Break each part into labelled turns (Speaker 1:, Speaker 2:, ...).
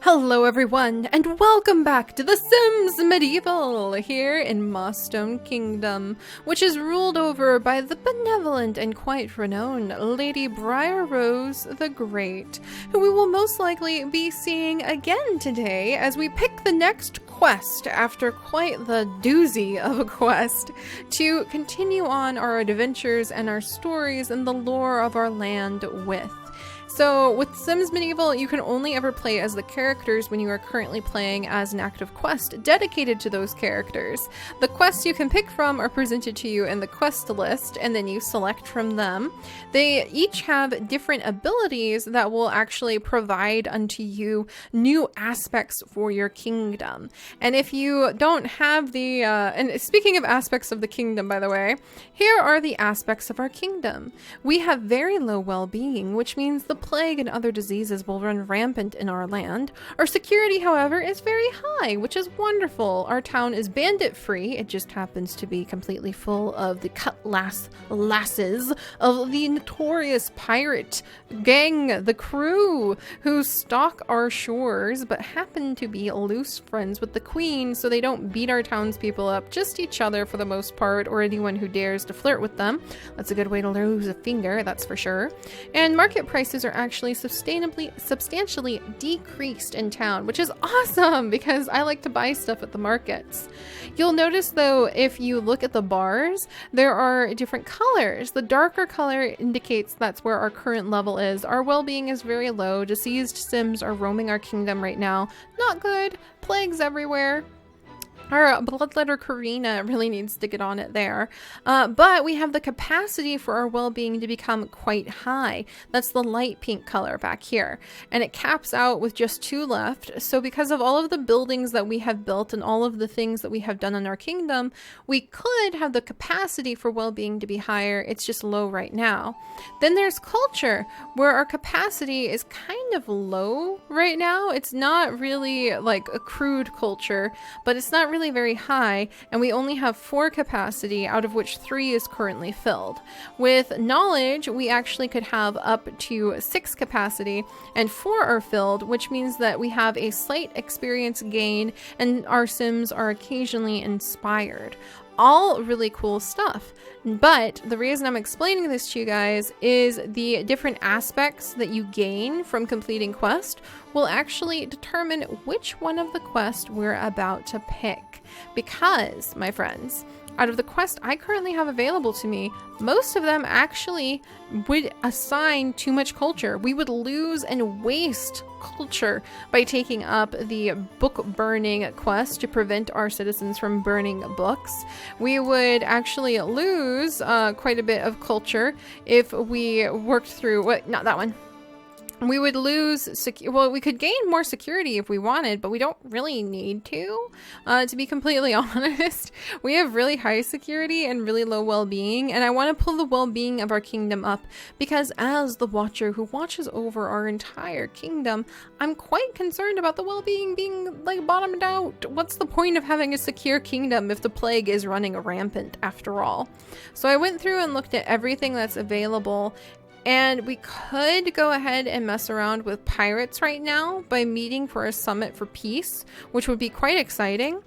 Speaker 1: Hello everyone, and welcome back to The Sims Medieval, here in Mossstone Kingdom, which is ruled over by the benevolent and quite renowned Lady Briar Rose the Great, who we will most likely be seeing again today as we pick the next quest after quite the doozy of a quest to continue on our adventures and our stories and the lore of our land with. So with Sims Medieval, you can only ever play as the characters when you are currently playing as an active quest dedicated to those characters. The quests you can pick from are presented to you in the quest list, and then you select from them. They each have different abilities that will actually provide unto you new aspects for your kingdom. And if you don't have the, and speaking of aspects of the kingdom, by the way, here are the aspects of our kingdom. We have very low well-being, which means the plague and other diseases will run rampant in our land. Our security, however, is very high, which is wonderful. Our town is bandit-free. It just happens to be completely full of the lasses of the notorious pirate gang, the crew, who stalk our shores, but happen to be loose friends with the queen, so they don't beat our townspeople up, just each other for the most part, or anyone who dares to flirt with them. That's a good way to lose a finger, that's for sure. And market prices are actually substantially decreased in town, which is awesome because I like to buy stuff at the markets. You'll notice though, if you look at the bars, there are different colors. The darker color indicates that's where our current level is. Our well-being is very low. Diseased Sims are roaming our kingdom right now. Not good. Plagues everywhere. Our bloodletter Karina really needs to get on it there. But we have the capacity for our well-being to become quite high. That's the light pink color back here. And it caps out with just 2 left. So because of all of the buildings that we have built and all of the things that we have done in our kingdom, we could have the capacity for well-being to be higher. It's just low right now. Then there's culture, where our capacity is kind of low right now. It's not really like a crude culture, but it's not really very high, and we only have 4 capacity, out of which 3 is currently filled. With knowledge, we actually could have up to 6 capacity, and 4 are filled, which means that we have a slight experience gain, and our Sims are occasionally inspired. All really cool stuff. But the reason I'm explaining this to you guys is the different aspects that you gain from completing quest will actually determine which one of the quests we're about to pick. Because, my friends, out of the quest I currently have available to me, most of them actually would assign too much culture. We would lose and waste culture by taking up the book burning quest to prevent our citizens from burning books. We would actually lose quite a bit of culture if we worked through, not that one. We would lose, well, we could gain more security if we wanted, but we don't really need to be completely honest. We have really high security and really low well-being, and I want to pull the well-being of our kingdom up because as the watcher who watches over our entire kingdom, I'm quite concerned about the well-being being like bottomed out. What's the point of having a secure kingdom if the plague is running rampant after all? So I went through and looked at everything that's available. And we could go ahead and mess around with pirates right now by meeting for a summit for peace, which would be quite exciting.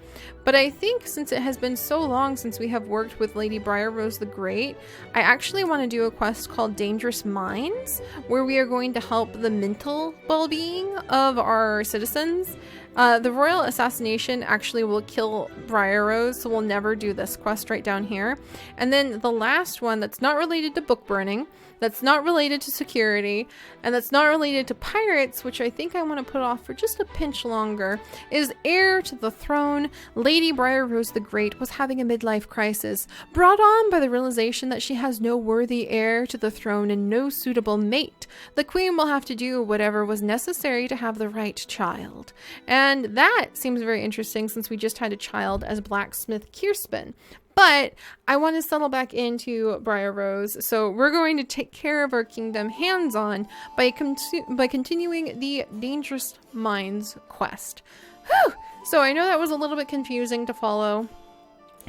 Speaker 1: But I think since it has been so long since we have worked with Lady Briar Rose the Great, I actually want to do a quest called Dangerous Minds, where we are going to help the mental well-being of our citizens. The royal assassination actually will kill Briar Rose, so we'll never do this quest right down here. And then the last one that's not related to book burning, that's not related to security, and that's not related to pirates, which I think I want to put off for just a pinch longer, is heir to the throne. Lady Briar Rose the Great was having a midlife crisis, brought on by the realization that she has no worthy heir to the throne and no suitable mate. The queen will have to do whatever was necessary to have the right child. And that seems very interesting since we just had a child as blacksmith Kirsten. But I want to settle back into Briar Rose, so we're going to take care of our kingdom hands-on by continuing the Dangerous Minds quest. Whew! So I know that was a little bit confusing to follow.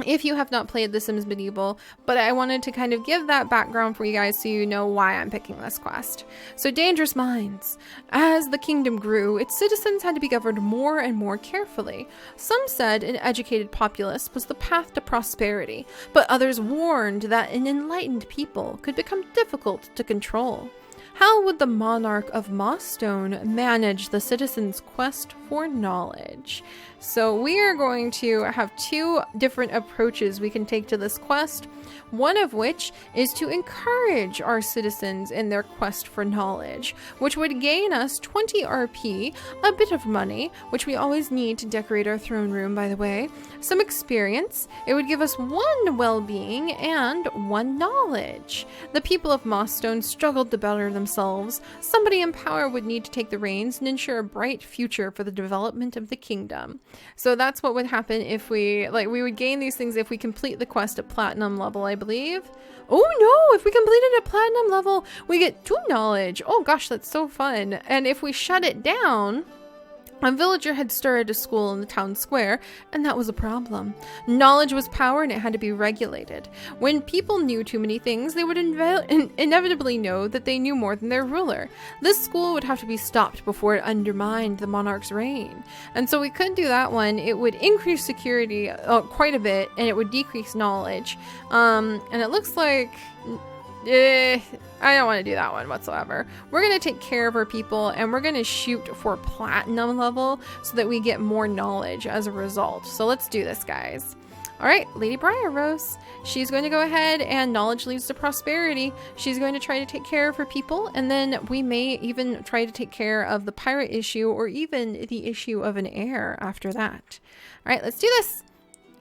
Speaker 1: if you have not played The Sims Medieval, but I wanted to kind of give that background for you guys so you know why I'm picking this quest. So, Dangerous Minds. As the kingdom grew, its citizens had to be governed more and more carefully. Some said an educated populace was the path to prosperity, but others warned that an enlightened people could become difficult to control. How would the monarch of Mossstone manage the citizens' quest for knowledge? So we are going to have two different approaches we can take to this quest, one of which is to encourage our citizens in their quest for knowledge, which would gain us 20 RP, a bit of money, which we always need to decorate our throne room, by the way, some experience, it would give us 1 well-being, and 1 knowledge. The people of Mossstone struggled to better themselves. Somebody in power would need to take the reins and ensure a bright future for the development of the kingdom. So that's what would happen if we would gain these things if we complete the quest at platinum level, I believe. Oh no, if we complete it at platinum level, we get 2 knowledge. Oh gosh, that's so fun. And if we shut it down, a villager had started a school in the town square, and that was a problem. Knowledge was power, and it had to be regulated. When people knew too many things, they would inevitably know that they knew more than their ruler. This school would have to be stopped before it undermined the monarch's reign. And so we could do that one. It would increase security quite a bit, and it would decrease knowledge. And it looks like... I don't want to do that one whatsoever. We're going to take care of our people, and we're going to shoot for platinum level so that we get more knowledge as a result. So let's do this, guys. All right, Lady Briar Rose. She's going to go ahead, and knowledge leads to prosperity. She's going to try to take care of her people, and then we may even try to take care of the pirate issue or even the issue of an heir after that. All right, let's do this.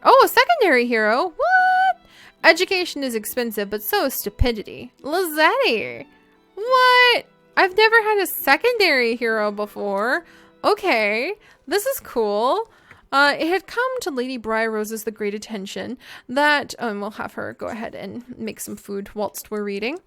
Speaker 1: Oh, a secondary hero. What? Education is expensive, but so is stupidity. Lizetti! What? I've never had a secondary hero before. Okay, this is cool. It had come to Lady Briar Rose's the great attention that, we'll have her go ahead and make some food whilst we're reading,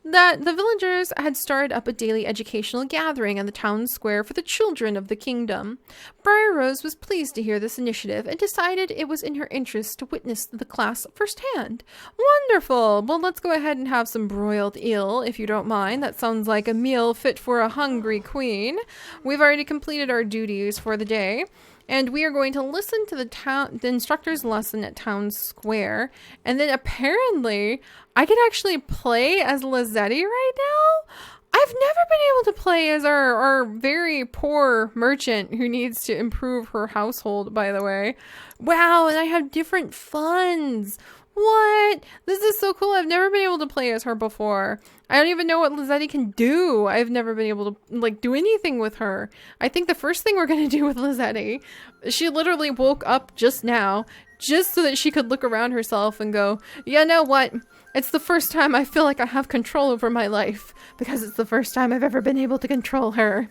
Speaker 1: that the villagers had started up a daily educational gathering in the town square for the children of the kingdom. Briar Rose was pleased to hear this initiative and decided it was in her interest to witness the class firsthand. Wonderful! Well, let's go ahead and have some broiled eel, if you don't mind. That sounds like a meal fit for a hungry queen. We've already completed our duties for the day. And we are going to listen to the instructor's lesson at Town Square. And then apparently, I can actually play as Lizetti right now. I've never been able to play as our very poor merchant who needs to improve her household, by the way. Wow, and I have different funds. What? This is so cool. I've never been able to play as her before. I don't even know what Lizetti can do. I've never been able to do anything with her. I think the first thing we're going to do with Lizetti, she literally woke up just now just so that she could look around herself and go, you know what? It's the first time I feel like I have control over my life because it's the first time I've ever been able to control her.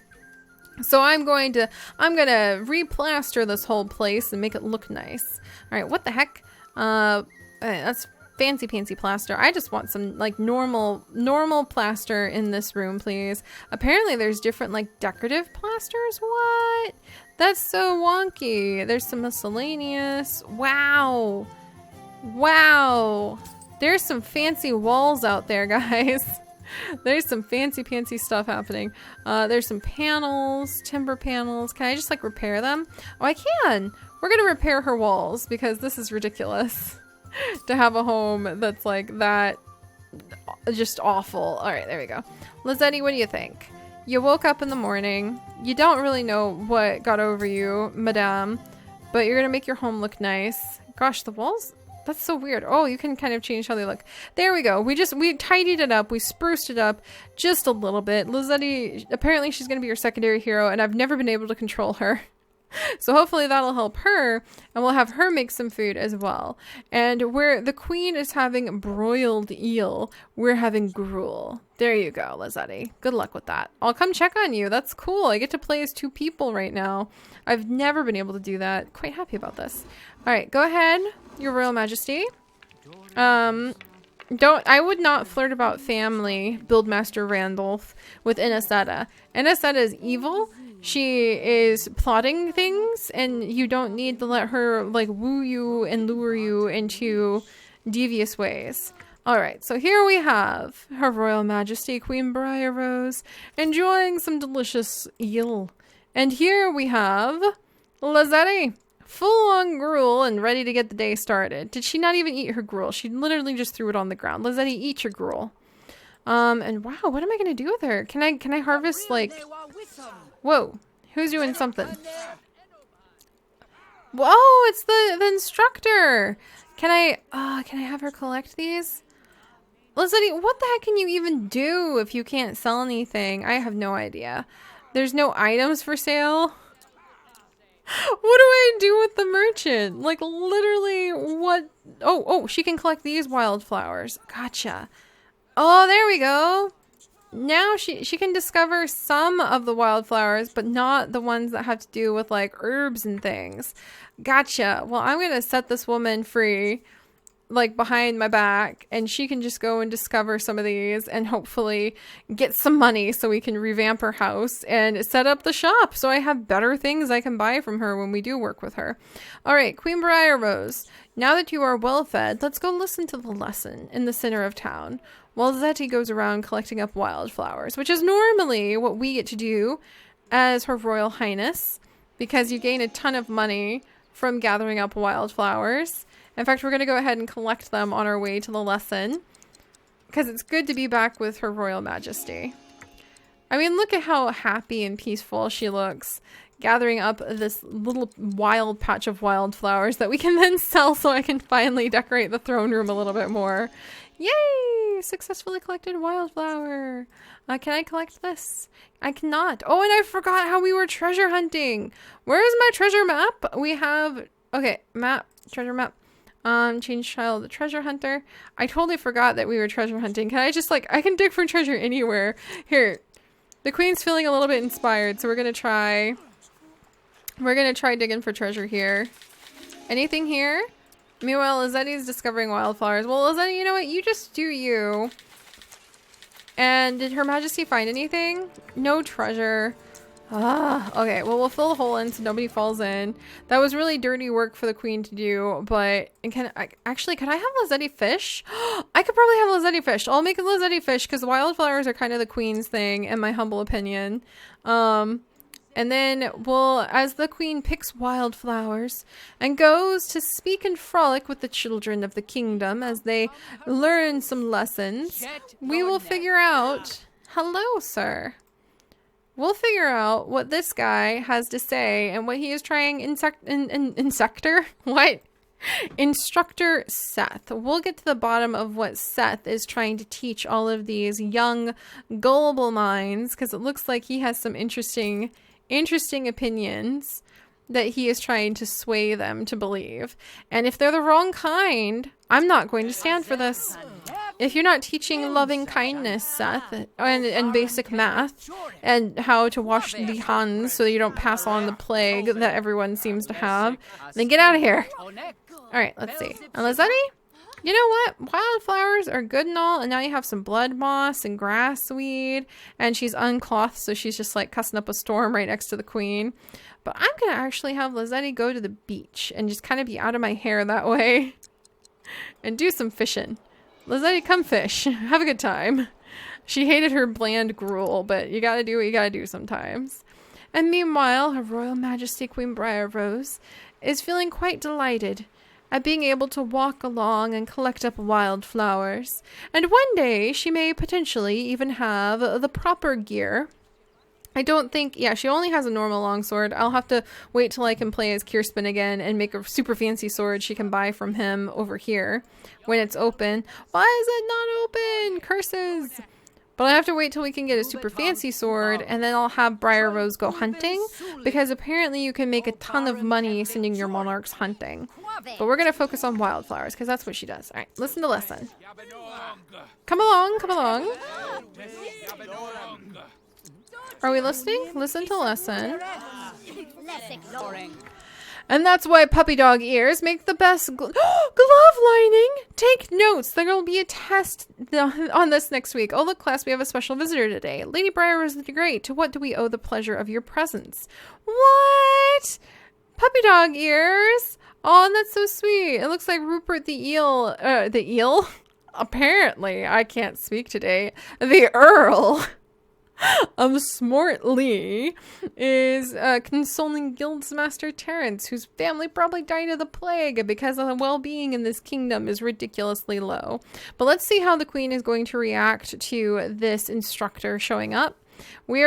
Speaker 1: So I'm gonna replaster this whole place and make it look nice. All right, what the heck? That's fancy plaster. I just want some normal plaster in this room, please. Apparently there's different decorative plasters. What? That's so wonky. There's some miscellaneous. Wow. There's some fancy walls out there, guys. There's some fancy stuff happening. There's some panels, timber panels. Can I just repair them? Oh, I can. We're gonna repair her walls because this is ridiculous. To have a home that's that, just awful. All right, there we go. Lizetti, what do you think? You woke up in the morning. You don't really know what got over you, madame, but you're gonna make your home look nice. Gosh, the walls, that's so weird. Oh, you can kind of change how they look. There we go. We tidied it up. We spruced it up just a little bit. Lizetti, apparently she's gonna be your secondary hero, and I've never been able to control her. So hopefully that'll help her, and we'll have her make some food as well. And where the queen is having broiled eel, we're having gruel. There you go, Lizetti. Good luck with that. I'll come check on you. That's cool. I get to play as 2 people right now. I've never been able to do that. Quite happy about this. All right, go ahead, Your Royal Majesty. I would not flirt about family, Buildmaster Randolph, with Inesetta. Inesetta is evil, she is plotting things, and you don't need to let her like woo you and lure you into devious ways. All right, so here we have Her Royal Majesty Queen Briar Rose enjoying some delicious eel. And here we have Lazzetti, full on gruel and ready to get the day started. Did she not even eat her gruel? She literally just threw it on the ground. Lazzetti, eat your gruel. And wow, what am I gonna do with her? Can I harvest like... Whoa, who's doing something? Whoa, it's the instructor. Can I have her collect these? Lazzetti, what the heck can you even do if you can't sell anything? I have no idea. There's no items for sale. What do I do with the merchant? Like literally what? Oh, she can collect these wildflowers. Gotcha. Oh, there we go. Now she can discover some of the wildflowers, but not the ones that have to do with like herbs and things. Gotcha. Well, I'm going to set this woman free, like behind my back, and she can just go and discover some of these and hopefully get some money so we can revamp her house and set up the shop so I have better things I can buy from her when we do work with her. All right, Queen Briar Rose, now that you are well fed, let's go listen to the lesson in the center of town while Zeti goes around collecting up wildflowers, which is normally what we get to do as Her Royal Highness, because you gain a ton of money from gathering up wildflowers. In fact, we're going to go ahead and collect them on our way to the lesson, because it's good to be back with Her Royal Majesty. I mean, look at how happy and peaceful she looks, gathering up this little wild patch of wildflowers that we can then sell so I can finally decorate the throne room a little bit more. Yay! Successfully collected wildflower. Can I collect this? I cannot. Oh, and I forgot how we were treasure hunting. Where is my treasure map? We have... Okay, map. Treasure map. Change child, the treasure hunter. I totally forgot that we were treasure hunting. Can I just like... I can dig for treasure anywhere. Here. The queen's feeling a little bit inspired, so we're gonna try... We're gonna try digging for treasure here. Anything here? Meanwhile, Lazzetti's discovering wildflowers. Well, Lazzetti, you know what? You just do you. And did Her Majesty find anything? No treasure. Okay. Well, we'll fill the hole in so nobody falls in. That was really dirty work for the queen to do, but could I have Lazzetti fish? I could probably have Lazzetti fish. I'll make a Lazzetti fish because wildflowers are kind of the queen's thing, in my humble opinion. And then, well, as the queen picks wildflowers and goes to speak and frolic with the children of the kingdom as they learn some lessons, we will figure out... Hello, sir. We'll figure out what this guy has to say and what he is trying... Instructor Seth. We'll get to the bottom of what Seth is trying to teach all of these young, gullible minds, because it looks like he has some interesting opinions that he is trying to sway them to believe. And if they're the wrong kind, I'm not going to stand for this. If you're not teaching loving kindness, Seth, and basic math, and how to wash the hands so you don't pass on the plague that everyone seems to have, then get out of here. Alright, let's see. And Lazzetti? You know what? Wildflowers are good and all, and now you have some blood moss and grassweed, and she's unclothed, so she's just like cussing up a storm right next to the queen. But I'm gonna actually have Lazzetti go to the beach and just kind of be out of my hair that way and do some fishing. Lazzetti, come fish. Have a good time. She hated her bland gruel, but you gotta do what you gotta do sometimes. And meanwhile, Her Royal Majesty Queen Briar Rose is feeling quite delighted at being able to walk along and collect up wildflowers. And one day, she may potentially even have the proper gear. I don't think... Yeah, she only has a normal longsword. I'll have to wait till I can play as Kirsten again and make a super fancy sword she can buy from him over here when it's open. Why is it not open? Curses! But I have to wait till we can get a super fancy sword, and then I'll have Briar Rose go hunting, because apparently you can make a ton of money sending your monarchs hunting. But we're going to focus on wildflowers, because that's what she does. Alright, listen to lesson. Come along, come along. Are we listening? Listen to lesson. And that's why puppy dog ears make the best glove lining. Take notes. There will be a test on this next week. Oh, look, class, we have a special visitor today. Lady Briar Rose the Great. To what do we owe the pleasure of your presence? What? Puppy dog ears? Oh, that's so sweet. It looks like Rupert the eel. The eel? Apparently, I can't speak today. The Earl of Smortley is consoling Guildsmaster Terrence, whose family probably died of the plague because the well-being in this kingdom is ridiculously low. But let's see how the queen is going to react to this instructor showing up. We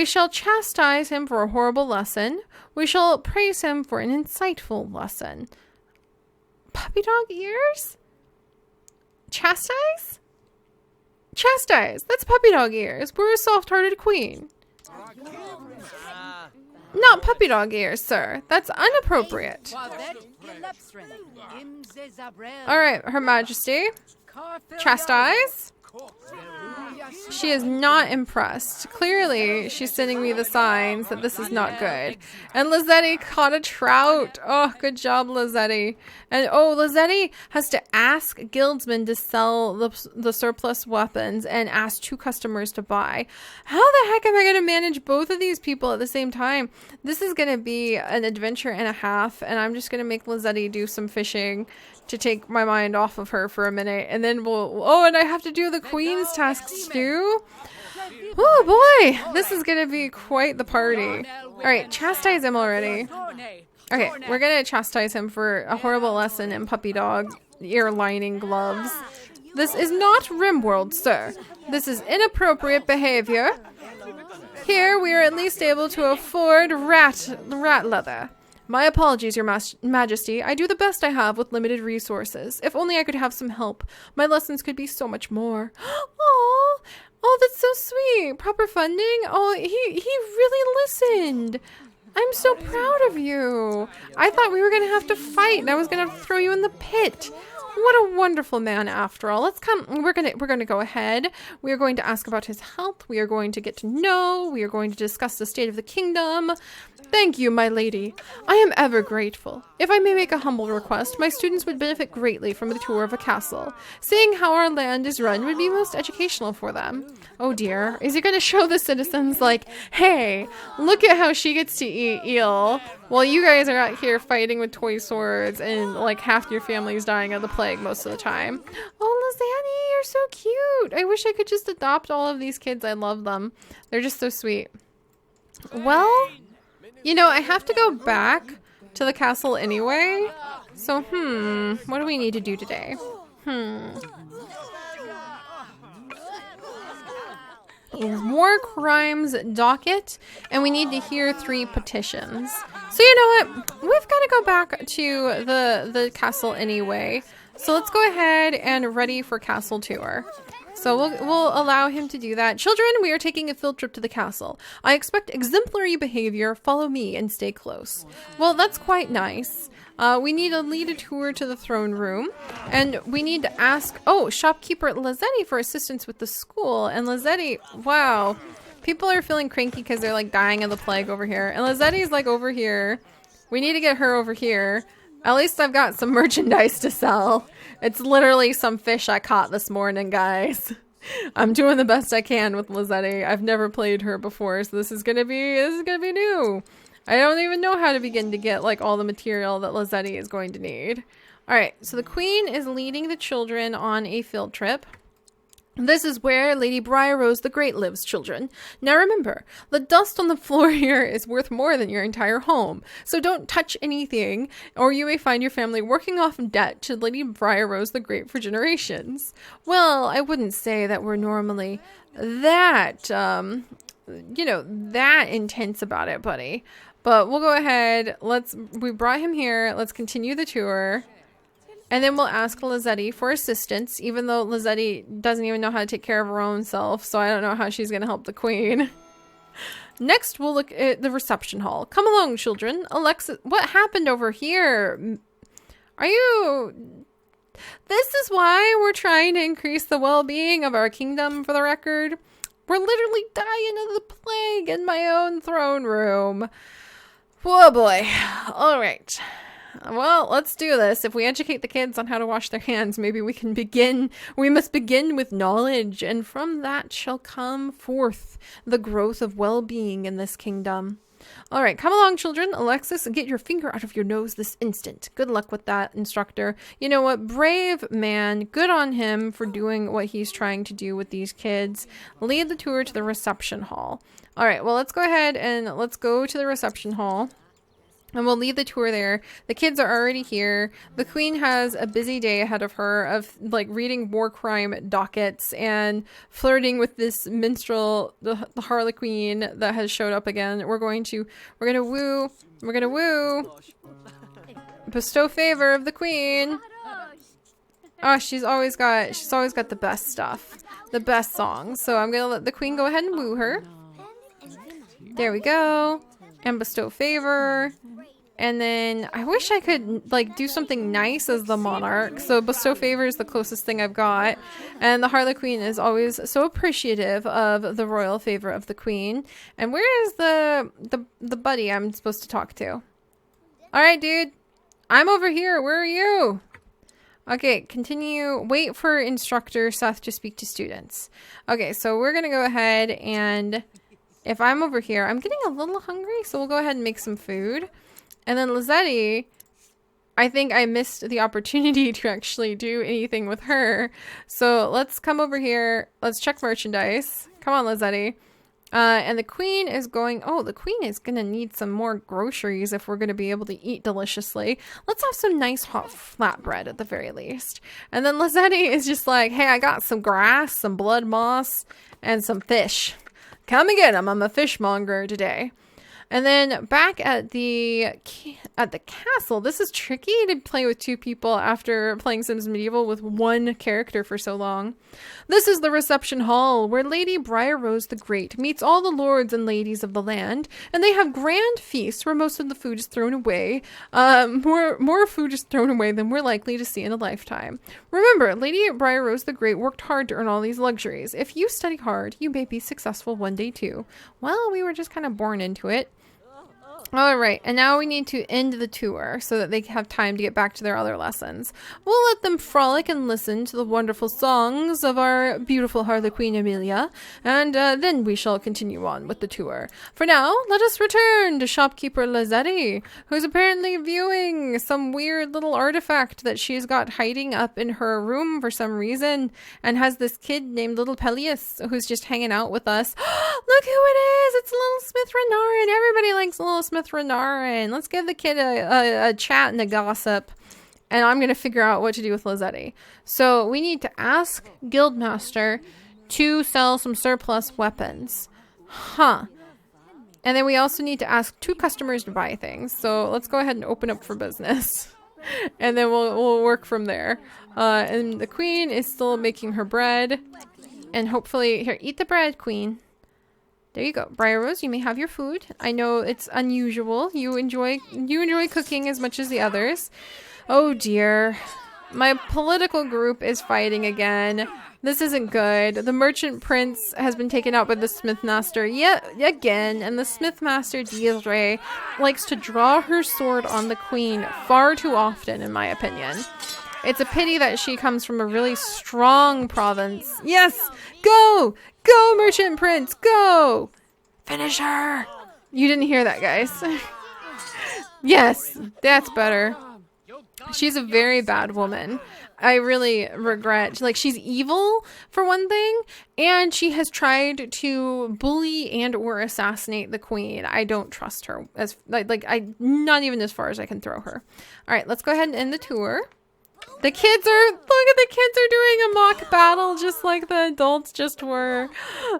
Speaker 1: shall chastise him for a horrible lesson. We shall praise him for an insightful lesson. Puppy dog ears? Chastise? Chastise. That's puppy dog ears. We're a soft-hearted queen. Not puppy dog ears, sir. That's inappropriate. All right, Her Majesty. Chastise. She is not impressed. Clearly, she's sending me the signs that this is not good. And Lizzetti caught a trout. Oh, good job, Lizzetti. And oh, Lizzetti has to ask guildsmen to sell the surplus weapons and ask 2 customers to buy. How the heck am I going to manage both of these people at the same time? This is going to be an adventure and a half, and I'm just going to make Lizzetti do some fishing to take my mind off of her for a minute, and then and I have to do the queen's tasks too. Oh boy, this is gonna be quite the party. All right, chastise him already. Okay, we're gonna chastise him for a horrible lesson in puppy dog ear lining gloves. This is not Rimworld, sir. This is inappropriate behavior. Here we are at least able to afford rat leather. My apologies, Your Majesty. I do the best I have with limited resources. If only I could have some help. My lessons could be so much more. Oh, that's so sweet. Proper funding? Oh, he really listened. I'm so proud of you. I thought we were going to have to fight and I was going to throw you in the pit. What a wonderful man after all. Let's come. We're going to go ahead. We are going to ask about his health. We are going to get to know. We are going to discuss the state of the kingdom. Thank you, my lady. I am ever grateful. If I may make a humble request, my students would benefit greatly from a tour of a castle. Seeing how our land is run would be most educational for them. Oh dear. Is he going to show the citizens like, hey, look at how she gets to eat eel while you guys are out here fighting with toy swords and like half your family's dying of the plague most of the time. Oh, Lizanne, you're so cute. I wish I could just adopt all of these kids. I love them. They're just so sweet. Well, you know, I have to go back to the castle anyway. So, what do we need to do today? War crimes docket, and we need to hear 3 petitions. So you know what? We've got to go back to the castle anyway. So let's go ahead and ready for castle tour. So we'll allow him to do that. Children, we are taking a field trip to the castle. I expect exemplary behavior. Follow me and stay close. Well, that's quite nice. We need to lead a tour to the throne room. And we need to ask, shopkeeper Lizzetti for assistance with the school. And Lizzetti, wow. People are feeling cranky because they're like dying of the plague over here. And Lizzetti's like over here. We need to get her over here. At least I've got some merchandise to sell. It's literally some fish I caught this morning, guys. I'm doing the best I can with Lizzetti. I've never played her before, so this is gonna be new. I don't even know how to begin to get like all the material that Lizzetti is going to need. All right, so the queen is leading the children on a field trip. This is where Lady Briar Rose the Great lives, children. Now remember, the dust on the floor here is worth more than your entire home. So don't touch anything, or you may find your family working off debt to Lady Briar Rose the Great for generations. Well, I wouldn't say that we're normally that, that intense about it, buddy. But we'll go ahead. We brought him here. Let's continue the tour. And then we'll ask Lizzetti for assistance, even though Lizzetti doesn't even know how to take care of her own self, so I don't know how she's going to help the queen. Next, we'll look at the reception hall. Come along, children. Alexis, what happened over here? This is why we're trying to increase the well-being of our kingdom, for the record. We're literally dying of the plague in my own throne room. Whoa, boy. All right. Well, let's do this. If we educate the kids on how to wash their hands, maybe we can begin. We must begin with knowledge, and from that shall come forth the growth of well-being in this kingdom. All right, come along, children. Alexis, get your finger out of your nose this instant. Good luck with that, instructor. You know what? Brave man. Good on him for doing what he's trying to do with these kids. Lead the tour to the reception hall. All right, well, let's go ahead and let's go to the reception hall. And we'll lead the tour there. The kids are already here. The queen has a busy day ahead of her of like reading war crime dockets and flirting with this minstrel, the harlequin that has showed up again. We're gonna woo. Bestow favor of the queen. Oh, she's always got the best stuff, the best songs. So I'm gonna let the queen go ahead and woo her. There we go. And bestow favor. And then I wish I could like do something nice as the monarch. So bestow favor is the closest thing I've got. And the harlequin is always so appreciative of the royal favor of the queen. And where is the buddy I'm supposed to talk to? All right, dude. I'm over here. Where are you? Okay, continue. Wait for instructor Seth to speak to students. Okay, so we're going to go ahead and if I'm over here, I'm getting a little hungry. So we'll go ahead and make some food. And then Lizetti, I think I missed the opportunity to actually do anything with her. So let's come over here. Let's check merchandise. Come on, Lizetti. And the queen is going... Oh, the queen is going to need some more groceries if we're going to be able to eat deliciously. Let's have some nice hot flatbread at the very least. And then Lizetti is just like, hey, I got some grass, some blood moss, and some fish. Come and get them. I'm a fishmonger today. And then back at the castle, this is tricky to play with two people after playing Sims Medieval with one character for so long. This is the reception hall where Lady Briar Rose the Great meets all the lords and ladies of the land, and they have grand feasts where most of the food is thrown away. More food is thrown away than we're likely to see in a lifetime. Remember, Lady Briar Rose the Great worked hard to earn all these luxuries. If you study hard, you may be successful one day too. Well, we were just kind of born into it. All right, and now we need to end the tour so that they have time to get back to their other lessons. We'll let them frolic and listen to the wonderful songs of our beautiful Harlequin Amelia, and then we shall continue on with the tour. For now, let us return to shopkeeper Lizetti, who's apparently viewing some weird little artifact that she's got hiding up in her room for some reason, and has this kid named Little Peleus who's just hanging out with us. Look who it is! It's Little Smith Renarin! Everybody likes Little Smith Renarin. Let's give the kid a chat and a gossip, and I'm going to figure out what to do with Lizetti. So we need to ask Guildmaster to sell some surplus weapons. And then we also need to ask 2 customers to buy things. So let's go ahead and open up for business. And then we'll work from there. And the queen is still making her bread. And hopefully, here, eat the bread, queen. There you go. Briar Rose, you may have your food. I know it's unusual. You enjoy cooking as much as the others. Oh dear. My political group is fighting again. This isn't good. The merchant prince has been taken out by the smithmaster yet again, and the smithmaster Deirdre likes to draw her sword on the queen far too often, in my opinion. It's a pity that she comes from a really strong province. Yes! Go! Go, merchant prince! Go! Finish her! You didn't hear that, guys. Yes, that's better. She's a very bad woman. I really regret. Like, she's evil, for one thing, and she has tried to bully and or assassinate the queen. I don't trust her. Not even as far as I can throw her. All right, let's go ahead and end the tour. Look at the kids are doing a mock battle just like the adults just were.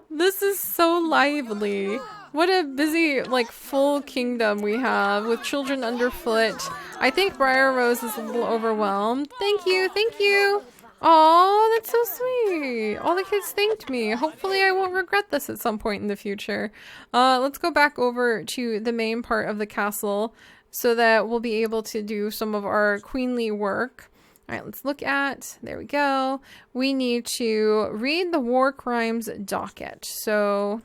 Speaker 1: This is so lively. What a busy, like, full kingdom we have with children underfoot. I think Briar Rose is a little overwhelmed. Thank you, thank you. Oh, that's so sweet. All the kids thanked me. Hopefully I won't regret this at some point in the future. Let's go back over to the main part of the castle so that we'll be able to do some of our queenly work. All right, let's look at, there we go. We need to read the war crimes docket. So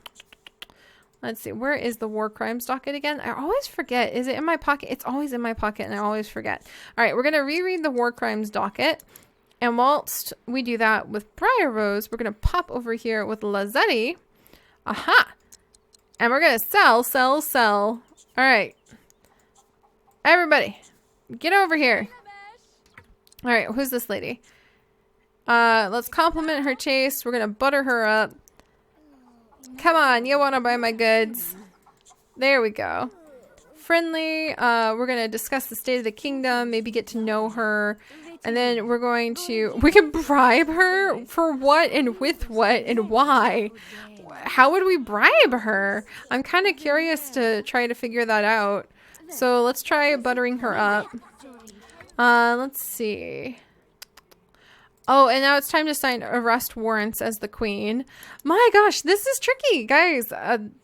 Speaker 1: Let's see, where is the war crimes docket again? I always forget. Is it in my pocket? It's always in my pocket and I always forget. All right, we're going to reread the war crimes docket. And whilst we do that with Briar Rose, we're going to pop over here with Lazetti. Aha! And we're going to sell. All right. Everybody, get over here. All right, who's this lady? Let's compliment her taste. We're going to butter her up. Come on, you want to buy my goods? There we go. Friendly. We're going to discuss the state of the kingdom, maybe get to know her. And then we're going to... We can bribe her? For what and with what and why? How would we bribe her? I'm kind of curious to try to figure that out. So let's try buttering her up. Let's see. Oh, and now it's time to sign arrest warrants as the queen. My gosh, this is tricky, guys.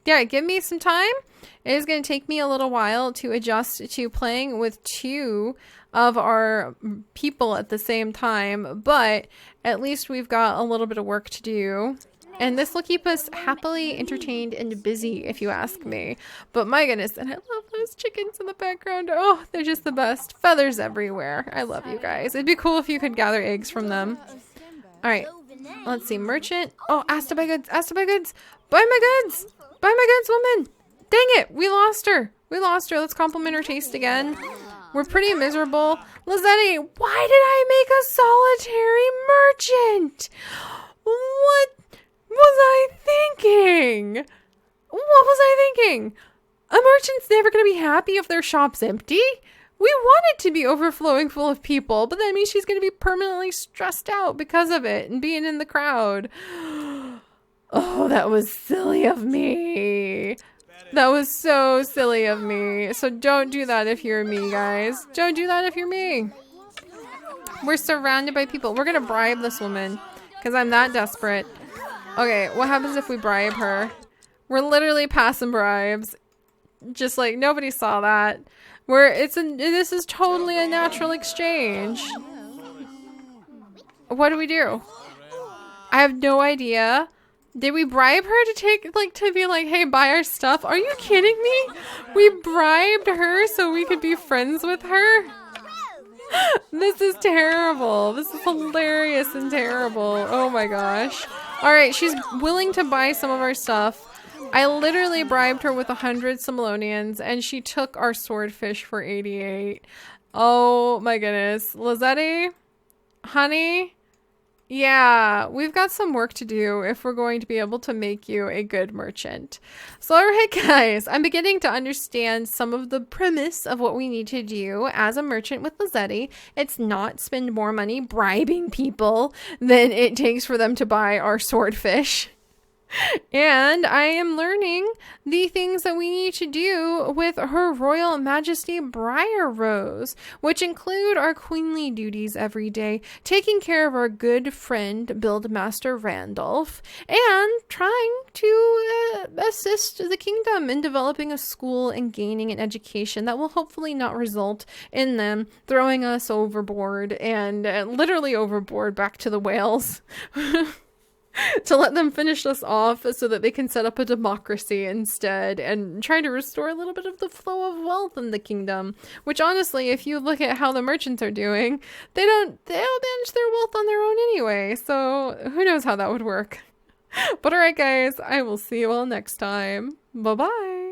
Speaker 1: Yeah, give me some time. It is going to take me a little while to adjust to playing with two of our people at the same time, but at least we've got a little bit of work to do. And this will keep us happily entertained and busy, if you ask me. But my goodness, and I love those chickens in the background. Oh, they're just the best. Feathers everywhere. I love you guys. It'd be cool if you could gather eggs from them. All right, let's see. Merchant. Oh, asked to buy goods. Asked to buy goods. Buy my goods. Buy my goods, woman. Dang it. We lost her. We lost her. Let's compliment her taste again. We're pretty miserable. Lazetti, why did I make a solitary merchant? What was I thinking? What was I thinking? A merchant's never going to be happy if their shop's empty. We want it to be overflowing full of people, but that means she's going to be permanently stressed out because of it and being in the crowd. Oh, that was silly of me. That was so silly of me. So don't do that if you're me, guys. Don't do that if you're me. We're surrounded by people. We're going to bribe this woman because I'm that desperate. Okay, what happens if we bribe her? We're literally passing bribes. Just like nobody saw that. This is totally a natural exchange. What do we do? I have no idea. Did we bribe her to be like, hey, buy our stuff? Are you kidding me? We bribed her so we could be friends with her? This is terrible. This is hilarious and terrible. Oh my gosh. All right, she's willing to buy some of our stuff. I literally bribed her with 100 simoleons and she took our swordfish for 88. Oh my goodness. Lazetti? Honey? Yeah, we've got some work to do if we're going to be able to make you a good merchant. So, all right, guys, I'm beginning to understand some of the premise of what we need to do as a merchant with Lazetti. It's not spend more money bribing people than it takes for them to buy our swordfish. And I am learning the things that we need to do with Her Royal Majesty Briar Rose, which include our queenly duties every day, taking care of our good friend Buildmaster Randolph, and trying to assist the kingdom in developing a school and gaining an education that will hopefully not result in them throwing us overboard and literally overboard back to the whales. To let them finish us off so that they can set up a democracy instead and try to restore a little bit of the flow of wealth in the kingdom, which honestly, if you look at how the merchants are doing, they don't manage their wealth on their own anyway, so who knows how that would work. But alright guys, I will see you all next time. Bye bye.